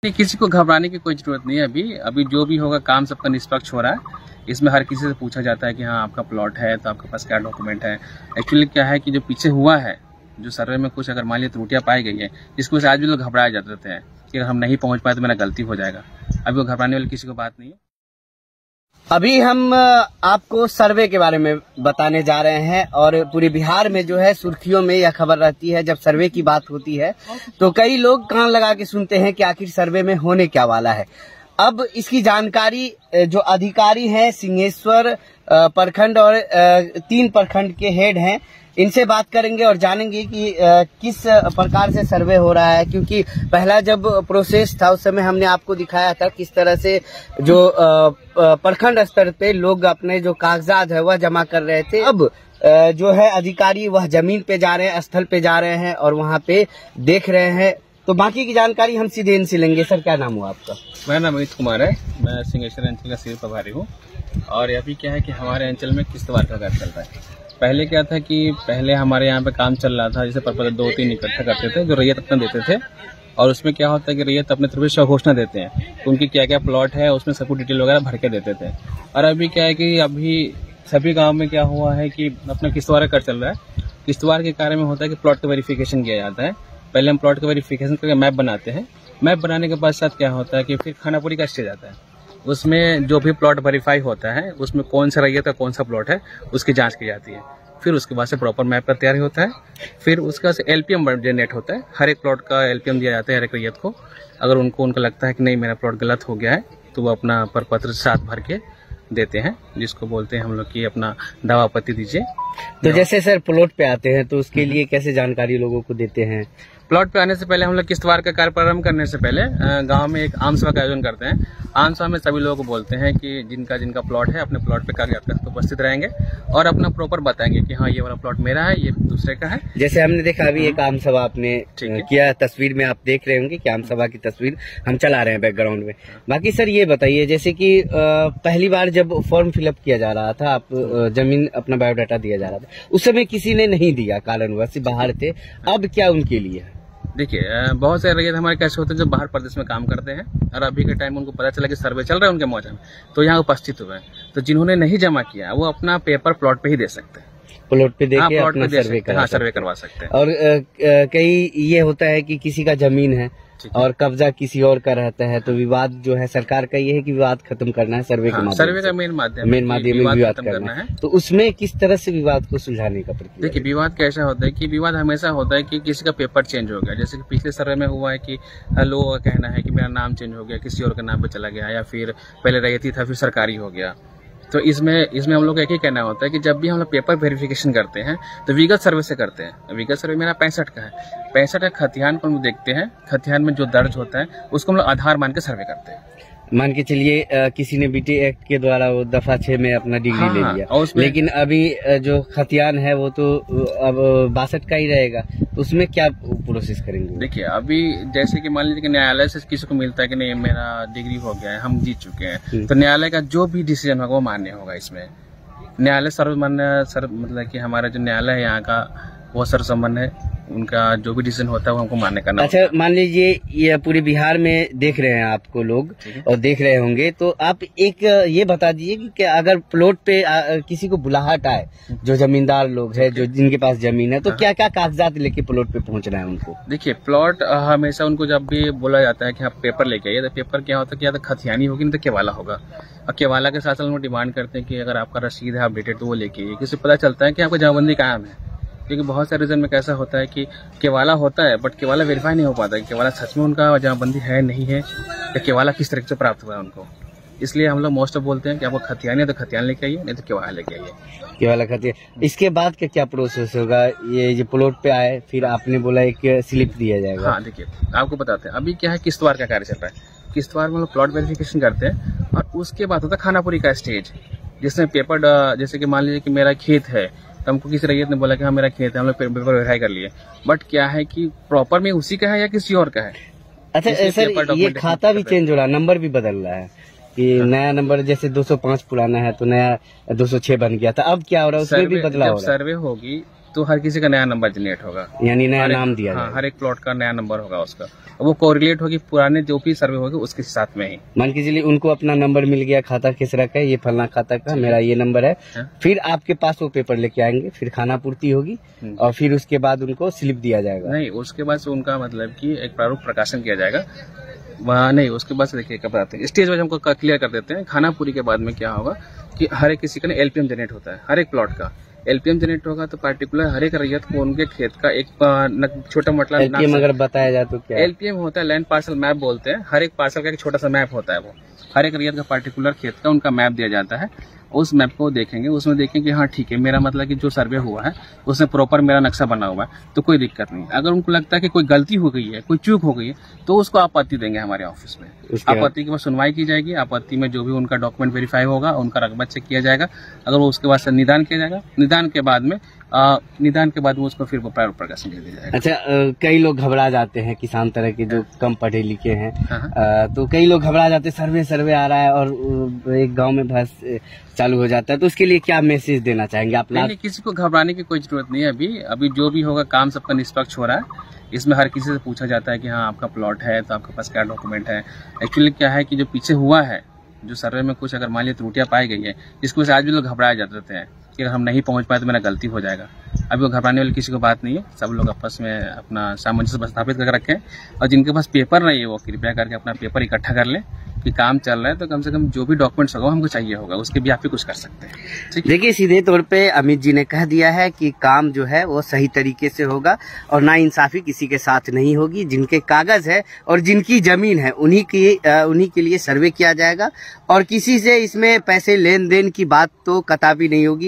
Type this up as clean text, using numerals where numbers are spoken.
नहीं, किसी को घबराने की कोई जरूरत नहीं है। अभी जो भी होगा काम सबका निष्पक्ष हो रहा है। इसमें हर किसी से पूछा जाता है कि हाँ आपका प्लॉट है तो आपके पास क्या डॉक्यूमेंट है। एक्चुअली क्या है कि जो पीछे हुआ है, जो सर्वे में कुछ अगर मान लीजिए त्रुटियां पाई गई है, जिसकी वजह से आज भी लोग घबराए जाते थे कि अगर हम नहीं पहुंच पाए तो मेरा गलती हो जाएगा। अभी वो घबराने वाली किसी को बात नहीं है। अभी हम आपको सर्वे के बारे में बताने जा रहे हैं और पूरे बिहार में जो है सुर्खियों में यह खबर रहती है। जब सर्वे की बात होती है तो कई लोग कान लगा के सुनते हैं कि आखिर सर्वे में होने क्या वाला है। अब इसकी जानकारी जो अधिकारी हैं सिंहेश्वर प्रखंड और 3 प्रखंड के हेड हैं, इनसे बात करेंगे और जानेंगे कि किस प्रकार से सर्वे हो रहा है। क्योंकि पहला जब प्रोसेस था उस समय हमने आपको दिखाया था किस तरह से जो प्रखंड स्तर पे लोग अपने जो कागजात है वह जमा कर रहे थे। अब जो है अधिकारी वह जमीन पे जा रहे हैं, स्थल पे जा रहे हैं और वहाँ पे देख रहे हैं। तो बाकी की जानकारी हम सीधे इनसे लेंगे। सर, क्या नाम हुआ आपका? मेरा नाम अमित कुमार है। मैं सिंहेश्वर अंचल का सिविल प्रभारी हूँ। और अभी क्या है कि हमारे अंचल में किस्तवार का कार्य चल रहा है। पहले क्या था कि पहले हमारे यहाँ पे काम चल रहा था, जैसे पर 2-3 इकट्ठा करते थे जो रैयत अपना देते थे। और उसमें क्या होता है कि रैयत अपने तरफ से स्वघोषणा देते हैं, तो उनकी क्या क्या प्लॉट है उसमें सबको डिटेल वगैरह भर के देते थे। और अभी क्या है कि अभी सभी गाँव में क्या हुआ है कि अपना किस्तवार का कार्य चल रहा है। किस्तवार के कार्य में होता है कि प्लॉट का वेरिफिकेशन किया जाता है। पहले हम प्लॉट का वेरिफिकेशन करके मैप बनाते हैं। मैप बनाने के पश्चात क्या होता है कि फिर खानापुरी का स्टेज आता है। उसमें जो भी प्लॉट वेरीफाई होता है उसमें कौन सा रैयत का कौन सा प्लॉट है उसकी जांच की जाती है। फिर उसके बाद से प्रॉपर मैप का तैयारी होता है। फिर उसके बाद से एलपीएम जनरेट होता है। हर एक प्लॉट का एलपीएम दिया जाता है हर एक रैयत को। अगर उनको लगता है कि नहीं मेरा प्लॉट गलत हो गया है तो वो अपना प्रपत्र साथ भर के देते हैं, जिसको बोलते हैं हम लोग कि अपना दावा आपत्ति दीजिए। तो जैसे सर प्लॉट पे आते हैं तो उसके लिए कैसे जानकारी लोगों को देते हैं? प्लॉट पे आने से पहले हम लोग किस्तवार का कार्य प्रारंभ करने से पहले गांव में एक आम सभा का आयोजन करते हैं। आम सभा में सभी लोगों को बोलते हैं कि जिनका प्लॉट है अपने प्लॉट पे कागजात के साथ उपस्थित रहेंगे और अपना प्रॉपर बताएंगे कि हाँ ये वाला प्लॉट मेरा है, ये दूसरे का है। जैसे हमने देखा अभी एक आम सभा आपने किया, तस्वीर में आप देख रहे होंगे कि आम सभा की तस्वीर हम चला रहे हैं बैकग्राउंड में। बाकी सर ये बताइए, जैसे कि पहली बार जब फॉर्म फिलअप किया जा रहा था, आप जमीन अपना बायोडाटा दिया जा रहा था, उस समय किसी ने नहीं दिया, कारणवश बाहर थे। अब क्या उनके लिए? देखिए बहुत सारे रैयत हमारे कैसे होते हैं जो बाहर प्रदेश में काम करते हैं और अभी के टाइम उनको पता चला कि सर्वे चल रहा है उनके मौजा में, तो यहाँ उपस्थित हुए हैं। तो जिन्होंने नहीं जमा किया वो अपना पेपर प्लॉट पे ही दे सकते हैं। प्लॉट पे देके प्लॉट अपना पे सर्वे करवा सकते हैं। और कई ये होता है कि किसी का जमीन है और कब्जा किसी और का रहता है, तो विवाद जो है सरकार का ये है कि विवाद खत्म करना है सर्वे के माध्यम। सर्वे का मेन माध्यम विवाद करना है। तो उसमें किस तरह से विवाद को सुलझाने का प्रक्रिया? देखिए विवाद कैसा होता है कि विवाद हमेशा होता है कि किसी का पेपर चेंज हो गया। जैसे कि पिछले सर्वे में हुआ है कि लोगों का कहना है कि मेरा नाम चेंज हो गया, किसी और के नाम पे चला गया, या फिर पहले रैयती था फिर सरकारी हो गया। तो इसमें हम लोग का एक ही कहना होता है कि जब भी हम लोग पेपर वेरिफिकेशन करते हैं तो विगत सर्वे से करते हैं। विगत सर्वे मेरा 65 का है। 65 का खतियान को हम देखते हैं, खतियान में जो दर्ज होता है उसको हम लोग आधार मान के सर्वे करते हैं। मान के चलिए किसी ने बीटी एक्ट के द्वारा वो दफा 6 में अपना डिग्री ले लिया, लेकिन अभी जो खतियान है वो तो अब 62 का ही रहेगा, तो उसमें क्या प्रोसेस करेंगे? देखिए अभी जैसे कि मान लीजिए कि न्यायालय से किसी को मिलता है कि नहीं मेरा डिग्री हो गया है, हम जीत चुके हैं, तो न्यायालय का जो भी डिसीजन होगा वो मान्य होगा। इसमें न्यायालय सर्वमान्य मतलब कि हमारा जो न्यायालय है यहाँ का वो सर्वसम्पन्न है, उनका जो भी डिसीजन होता है वो हमको मान्य करना। अच्छा, मान लीजिए ये पूरे बिहार में देख रहे हैं आपको लोग और देख रहे होंगे, तो आप एक ये बता दीजिए कि अगर प्लॉट पे किसी को बुलाहट आए, जो जमींदार लोग हैं, जो जिनके पास जमीन है, तो क्या क्या कागजात लेके प्लॉट पे पहुंचना है उनको? देखिए प्लॉट हमेशा उनको जब भी बोला जाता है कि आप पेपर लेके आइए, तो पेपर क्या होता है कि या तो खतियानी होगी नहीं तो केवाला होगा। और केवाला के साथ साथ हम डिमांड करते हैं कि अगर आपका रसीद है अपडेटेड तो वो लेके आइए, किसी पता चलता है कि आपका जमाबंदी कायम है। क्योंकि बहुत सारे रीजन में कैसा होता है कि केवाला होता है बट केवाला वेरीफाई नहीं हो पाता है केवाला सच में उनका जमाबंदी है नहीं है, या केवाला किस तरीके से प्राप्त हुआ है उनको। इसलिए हम लोग मोस्ट ऑफ बोलते हैं कि आपको खतियान है तो खतियान लेके आइए, नहीं तो केवाला लेके आइए। केवाला खतियान। इसके बाद का क्या प्रोसेस होगा? ये जो प्लॉट पे आए फिर आपने बोला एक स्लिप दिया जाएगा। हाँ देखिए आपको बताते हैं, अभी क्या है किस्तवार का कार्य चल रहा है। किस्तवार में हम लोग प्लॉट वेरिफिकेशन करते हैं और उसके बाद होता है खानापुरी का स्टेज, जिसमें पेपर जैसे कि मान लीजिए कि मेरा खेत है, तो हमको किसी रैयत ने बोला कि हाँ मेरा खेत है, हम लोग पेपर वेरीफाई कर लिए, बट क्या है कि प्रॉपर में उसी का है या किसी और का है। अच्छा सर, ये खाता भी चेंज हो रहा है, नंबर भी बदल रहा है कि नया नंबर जैसे 205 पुराना है तो नया 206 बन गया था, अब क्या हो रहा है उसमें भी बदलाव हो रहा है। सर्वे होगी तो हर किसी का नया नंबर जनरेट होगा, यानी नया नाम दिया हाँ, हर एक प्लॉट का नया नंबर होगा उसका, वो कोरिलेट होगी पुराने जो भी सर्वे होगी उसके साथ में ही। मान के चलिए उनको अपना नंबर मिल गया, खाता किसरा का है, ये फलना खाता का, मेरा ये नंबर है, फिर आपके पास वो पेपर लेके आएंगे, फिर खाना पूर्ति होगी और फिर उसके बाद उनको स्लिप दिया जाएगा। नहीं, उसके बाद से उनका मतलब कि एक प्रारूप प्रकाशन किया जाएगा वहाँ, नहीं उसके बाद से देखिए क्या बताते हैं, स्टेज वाइज हमको क्लियर कर देते हैं। खाना पूरी के बाद में क्या होगा कि हर एक किसी का एलपीएम जनरेट होता है, हर एक प्लॉट का एलपीएम जनरेट होगा, तो पार्टिकुलर हर एक रैयत को उनके खेत का एक छोटा मोटा एलपीएम अगर बताया जाए तो क्या एलपीएम होता है? लैंड पार्सल मैप बोलते हैं। हर एक पार्सल का एक छोटा सा मैप होता है, वो हर एक रैयत का पार्टिकुलर खेत का उनका मैप दिया जाता है। उस मैप को देखेंगे, उसमें देखेंगे हाँ ठीक है, मेरा मतलब कि जो सर्वे हुआ है उसमें प्रॉपर मेरा नक्शा बना हुआ है, तो कोई दिक्कत नहीं। अगर उनको लगता है कि कोई गलती हो गई है, कोई चूक हो गई है, तो उसको आपत्ति देंगे हमारे ऑफिस में। आपत्ति के बाद सुनवाई की जाएगी, आपत्ति में जो भी उनका डॉक्यूमेंट वेरीफाई होगा, उनका रकबा चेक किया जाएगा, अगर वो उसके बाद निदान किया जाएगा, निदान के बाद उसको फिर प्रारूप प्रकाशन दे दिया जाएगा। अच्छा, कई लोग घबरा जाते हैं, किसान तरह के जो कम पढ़े लिखे हैं, तो कई लोग घबरा जाते हैं, सर्वे आ रहा है और एक गांव में बहस चालू हो जाता है, तो उसके लिए क्या मैसेज देना चाहेंगे आप? नहीं, किसी को घबराने की कोई जरूरत नहीं है। अभी जो भी होगा काम सबका निष्पक्ष हो रहा है। इसमें हर किसी से पूछा जाता है कि हाँ आपका प्लॉट है तो आपके पास क्या डॉक्यूमेंट है। एक्चुअली क्या है कि जो पीछे हुआ है, जो सर्वे में कुछ अगर मान लीजिए त्रुटियां पाई गई है, जिसकी वजह से आज भी लोग घबराए जाते हैं कि अगर हम नहीं पहुंच पाए तो मेरा गलती हो जाएगा। अभी वो घबराने वाली किसी को बात नहीं है, सब लोग आपस में अपना सामंजस्य स्थापित करके रखें, और जिनके पास पेपर नहीं है वो कृपया करके अपना पेपर इकट्ठा कर लें कि काम चल रहा है, तो कम से कम जो भी डॉक्यूमेंट्स होगा हमको चाहिए होगा, उसके भी आप ही कुछ कर सकते हैं। देखिए, सीधे तौर पे अमित जी ने कह दिया है कि काम जो है वो सही तरीके से होगा और नाइंसाफी किसी के साथ नहीं होगी। जिनके कागज है और जिनकी जमीन है उन्हीं के लिए सर्वे किया जाएगा और किसी से इसमें पैसे लेन देन की बात तो कतई नहीं होगी।